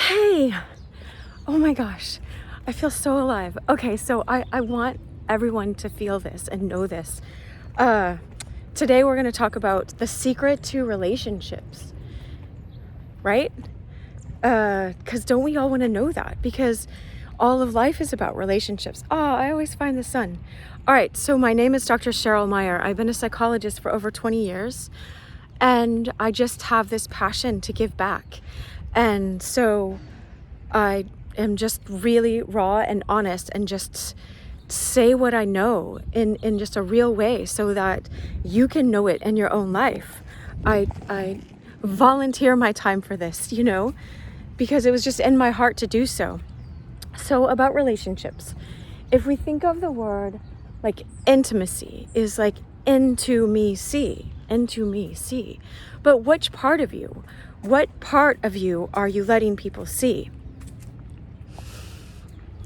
Hey, oh my gosh, I feel so alive. Okay, so I want everyone to feel this and know this. Today we're going to talk about the secret to relationships, right? Because don't we all want to know that? Because all of life is about relationships. I always find the sun. All right, so my name is Dr. Cheryl Meyer. I've been a psychologist for over 20 years, and I just have this passion to give back. And so I am just really raw and honest and just say what I know in just a real way so that you can know it in your own life. I volunteer my time for this, because it was just in my heart to do so. So about relationships, if we think of the word like intimacy is like into me see. But which part of you? What part of you are you letting people see?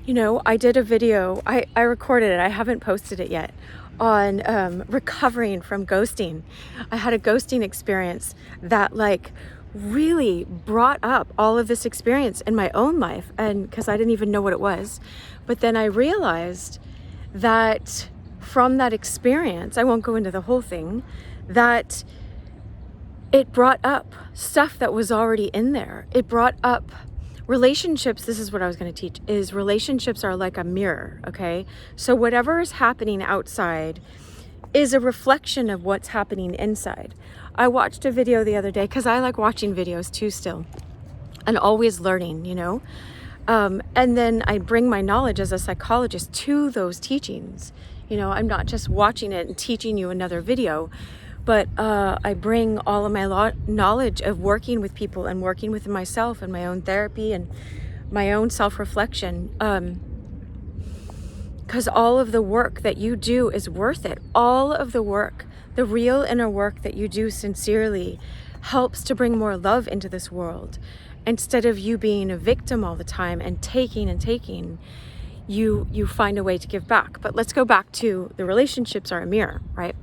I did a video, I recorded it, I haven't posted it yet, on recovering from ghosting. I had a ghosting experience that really brought up all of this experience in my own life, and because I didn't even know what it was. But then I realized that from that experience, I won't go into the whole thing, that it brought up stuff that was already in there. It brought up relationships. This is what I was going to teach, is relationships are like a mirror, okay? So whatever is happening outside is a reflection of what's happening inside. I watched a video the other day, because I like watching videos too still, and always learning, and then I bring my knowledge as a psychologist to those teachings. I'm not just watching it and teaching you another video, but I bring all of my knowledge of working with people and working with myself and my own therapy and my own self-reflection. Because all of the work that you do is worth it. All of the work, the real inner work that you do sincerely, helps to bring more love into this world. Instead of you being a victim all the time and taking, you find a way to give back. But let's go back to the relationships are a mirror, right?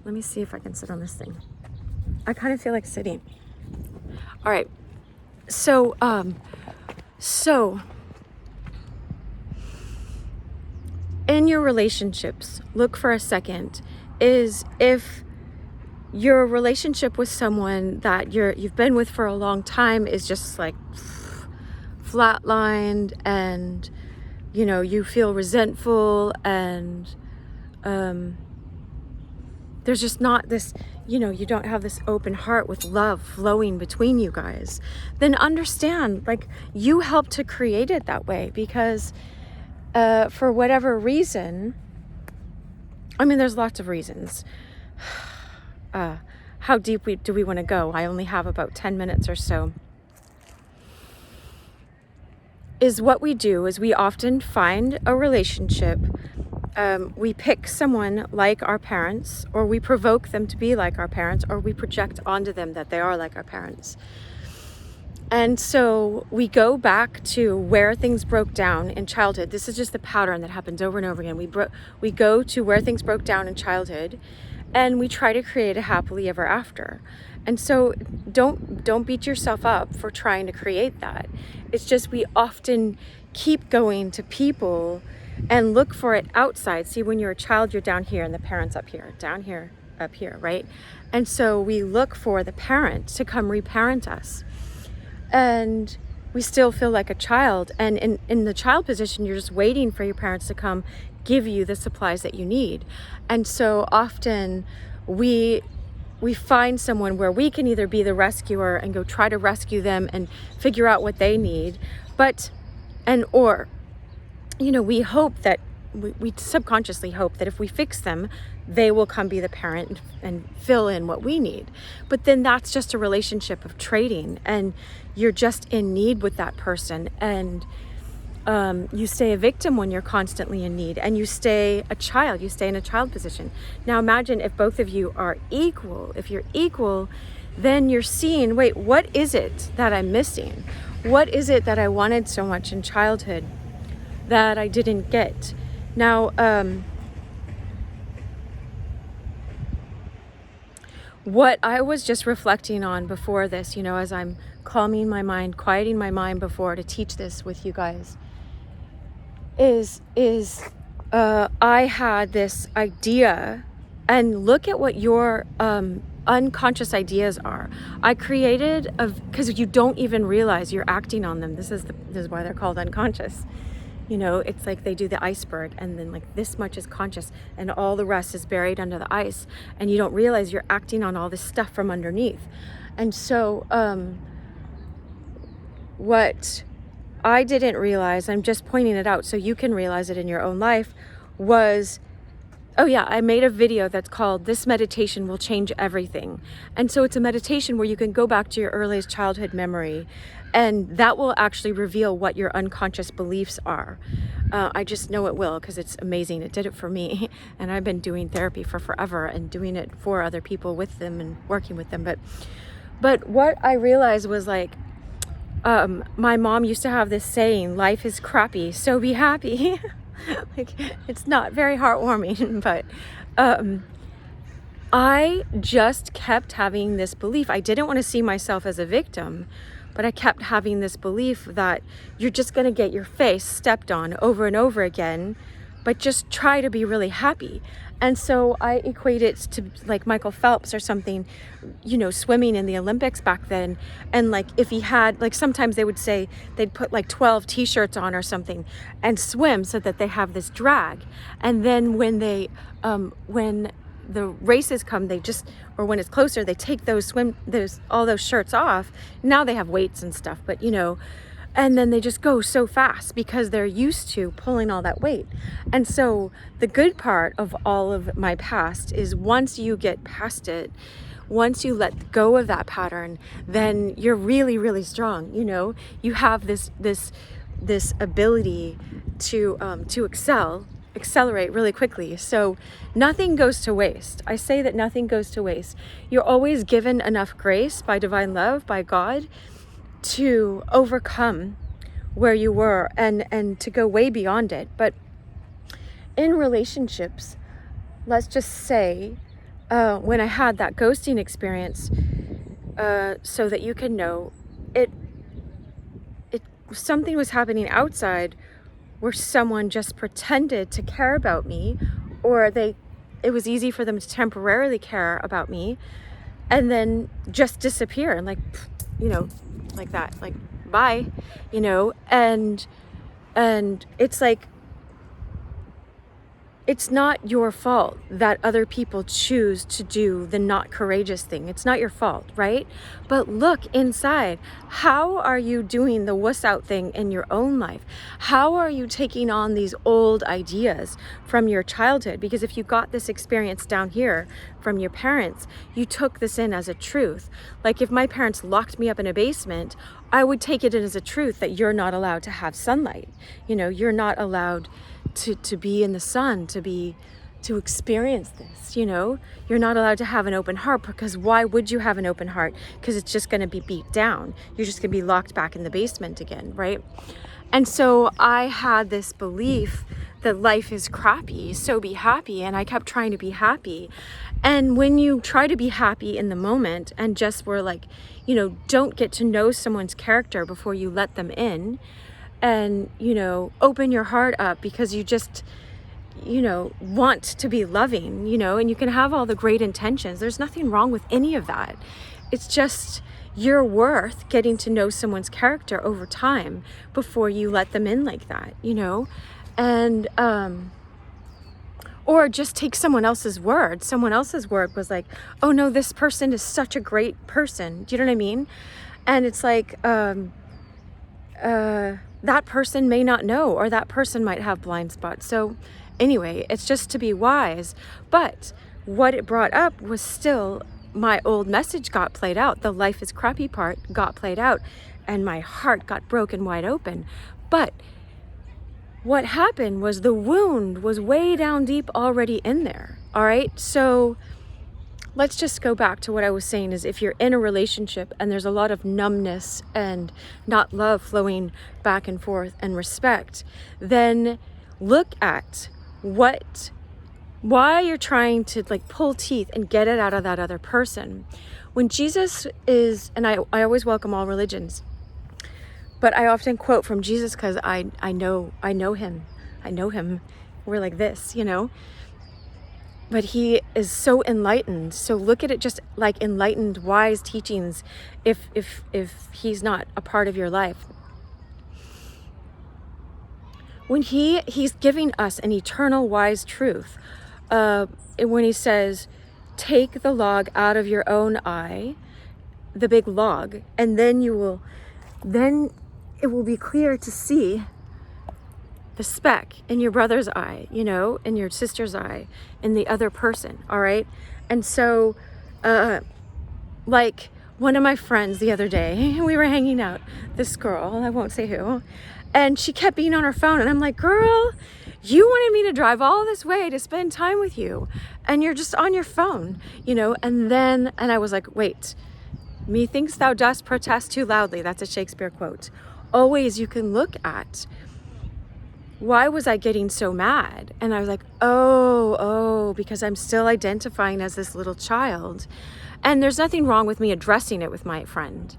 Let me see if I can sit on this thing. I kind of feel like sitting. All right. So in your relationships, look for a second, is if your relationship with someone that you've been with for a long time is just like flatlined, and you feel resentful, and there's just not this, you don't have this open heart with love flowing between you guys, then understand, you helped to create it that way, because for whatever reason, there's lots of reasons. How deep do we want to go? I only have about 10 minutes or so. Is what we do is we often find a relationship. We pick someone like our parents, or we provoke them to be like our parents, or we project onto them that they are like our parents. And so we go back to where things broke down in childhood. This is just the pattern that happens over and over again. We go to where things broke down in childhood, and we try to create a happily ever after. And so don't beat yourself up for trying to create that. It's just we often keep going to people and look for it outside. See, when you're a child, you're down here and the parent's up here, down here, up here, right? And so we look for the parent to come reparent us. And we still feel like a child. And in the child position, you're just waiting for your parents to come give you the supplies that you need. And so often we find someone where we can either be the rescuer and go try to rescue them and figure out what they need, or we hope that we subconsciously hope that if we fix them, they will come be the parent and fill in what we need. But then that's just a relationship of trading, and you're just in need with that person, and you stay a victim when you're constantly in need, and you stay a child, you stay in a child position. Now imagine if both of you are equal. If you're equal, then you're seeing, wait, what is it that I'm missing? What is it that I wanted so much in childhood that I didn't get? Now, what I was just reflecting on before this, you know, as I'm calming my mind, quieting my mind before to teach this with you guys, is I had this idea, and look at what your unconscious ideas are. I created because you don't even realize you're acting on them. This is why they're called unconscious. You know, it's like they do the iceberg, and then like this much is conscious and all the rest is buried under the ice, and you don't realize you're acting on all this stuff from underneath. And so what I didn't realize, I'm just pointing it out so you can realize it in your own life, was, oh yeah, I made a video that's called "This Meditation Will Change Everything." And so it's a meditation where you can go back to your earliest childhood memory, and that will actually reveal what your unconscious beliefs are. I just know it will, because it's amazing. It did it for me. And I've been doing therapy for forever and doing it for other people, with them and working with them. But what I realized was, like, my mom used to have this saying, life is crappy, so be happy. Like, it's not very heartwarming, but I just kept having this belief. I didn't want to see myself as a victim, but I kept having this belief that you're just going to get your face stepped on over and over again, but just try to be really happy. And so I equate it to like Michael Phelps or something, you know, swimming in the Olympics back then. And like, if he had, like, sometimes they would say they'd put like 12 t-shirts on or something and swim so that they have this drag. And then when when the races come, they just, or when it's closer, they take all those shirts off. Now they have weights and stuff, but you know, and then they just go so fast because they're used to pulling all that weight. And so the good part of all of my past is, once you get past it, once you let go of that pattern, then you're really, really strong. You know, you have this ability to accelerate really quickly. So nothing goes to waste. I say that nothing goes to waste. You're always given enough grace by divine love, by God, to overcome where you were and to go way beyond it. But in relationships, let's just say, when I had that ghosting experience, so that you can know, it something was happening outside where someone just pretended to care about me, or it was easy for them to temporarily care about me and then just disappear, and like, you know, like that, like, bye, you know. And it's like, it's not your fault that other people choose to do the not courageous thing. It's not your fault, right? But look inside. How are you doing the wuss out thing in your own life? How are you taking on these old ideas from your childhood? Because if you got this experience down here from your parents, you took this in as a truth. Like, if my parents locked me up in a basement, I would take it in as a truth that you're not allowed to have sunlight. You know, you're not allowed to be in the sun, to experience this, you know. You're not allowed to have an open heart, because why would you have an open heart? Because it's just going to be beat down. You're just going to be locked back in the basement again, right? And so I had this belief that life is crappy, so be happy. And I kept trying to be happy. And when you try to be happy in the moment and just were like, you know, don't get to know someone's character before you let them in, and, you know, open your heart up because you just, you know, want to be loving, you know, and you can have all the great intentions. There's nothing wrong with any of that. It's just, you're worth getting to know someone's character over time before you let them in like that, you know. And or just take someone else's word. Someone else's word was like, oh no, this person is such a great person. Do you know what I mean? And it's like, that person may not know, or that person might have blind spots. So anyway, it's just to be wise. But what it brought up was still, my old message got played out. The life is crappy part got played out, and my heart got broken wide open. But what happened was, the wound was way down deep already in there. All right. So let's just go back to what I was saying, is if you're in a relationship and there's a lot of numbness and not love flowing back and forth and respect, then look at what why you're trying to like pull teeth and get it out of that other person. When Jesus is, and I always welcome all religions, but I often quote from Jesus because I know him. I know him. We're like this, you know. But he is so enlightened. So look at it just like enlightened, wise teachings if he's not a part of your life. When he's giving us an eternal wise truth, when he says, take the log out of your own eye, the big log, and then it will be clear to see the speck in your brother's eye, you know, in your sister's eye, in the other person, all right? And so, like one of my friends the other day, we were hanging out, this girl, I won't say who, and she kept being on her phone, and I'm like, girl, you wanted me to drive all this way to spend time with you, and you're just on your phone, you know? And I was like, wait, methinks thou dost protest too loudly. That's a Shakespeare quote. Always you can look at, why was I getting so mad? And I was like, oh, because I'm still identifying as this little child. And there's nothing wrong with me addressing it with my friend.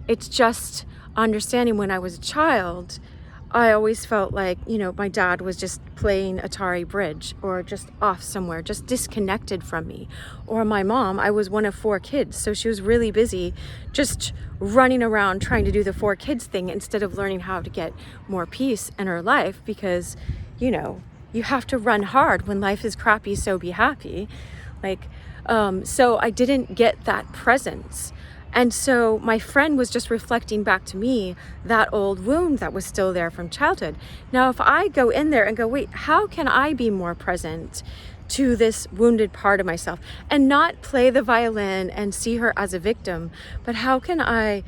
It's just understanding when I was a child, I always felt like, you know, my dad was just playing Atari Bridge or just off somewhere, just disconnected from me. Or my mom, I was one of 4 kids, so she was really busy just running around trying to do the 4 kids thing instead of learning how to get more peace in her life because, you know, you have to run hard when life is crappy, so be happy. Like, so I didn't get that presence. And so my friend was just reflecting back to me that old wound that was still there from childhood. Now, if I go in there and go, wait, how can I be more present to this wounded part of myself and not play the violin and see her as a victim, but how can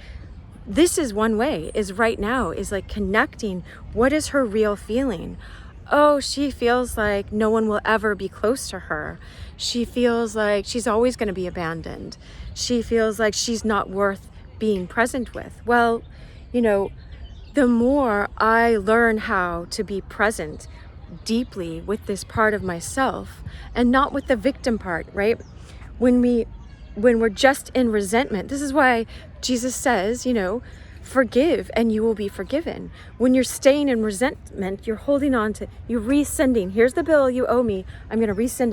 this is one way, is right now, is like connecting. What is her real feeling? Oh, she feels like no one will ever be close to her. She feels like she's always going to be abandoned. She feels like she's not worth being present with. Well, you know, the more I learn how to be present deeply with this part of myself and not with the victim part, right? When we're just in resentment, this is why Jesus says, you know, forgive and you will be forgiven. When you're staying in resentment, you're holding on to, you're resending. Here's the bill you owe me. I'm going to resend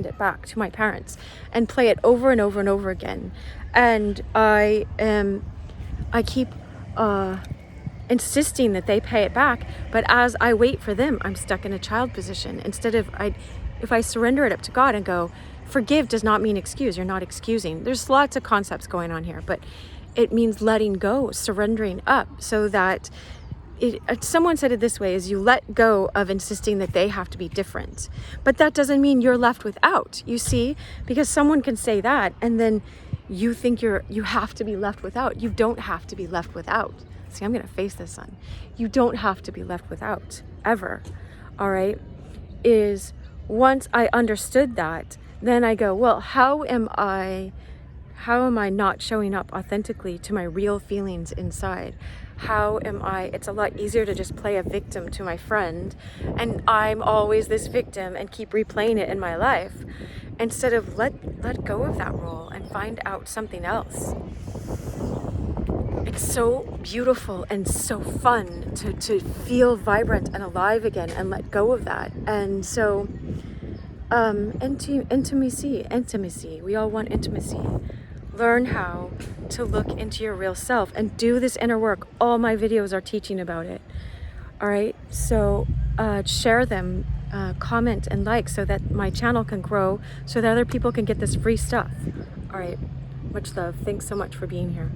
it back to my parents and play it over and over and over again. And I keep insisting that they pay it back. But as I wait for them, I'm stuck in a child position. Instead of, if I surrender it up to God and go, forgive does not mean excuse. You're not excusing. There's lots of concepts going on here, but it means letting go, surrendering up, so that someone said it this way, is you let go of insisting that they have to be different. But that doesn't mean you're left without, you see, because someone can say that and then you think you have to be left without. You don't have to be left without. See, I'm going to face this on. You don't have to be left without, ever. All right? Is once I understood that, then I go, well, how am I not showing up authentically to my real feelings inside? It's a lot easier to just play a victim to my friend, and I'm always this victim and keep replaying it in my life, instead of let go of that role and find out something else. It's so beautiful and so fun to feel vibrant and alive again and let go of that. And so, intimacy, we all want intimacy. Learn how to look into your real self and do this inner work. All my videos are teaching about it. All right, so share them, comment and like, so that my channel can grow, so that other people can get this free stuff. All right, much love. Thanks so much for being here.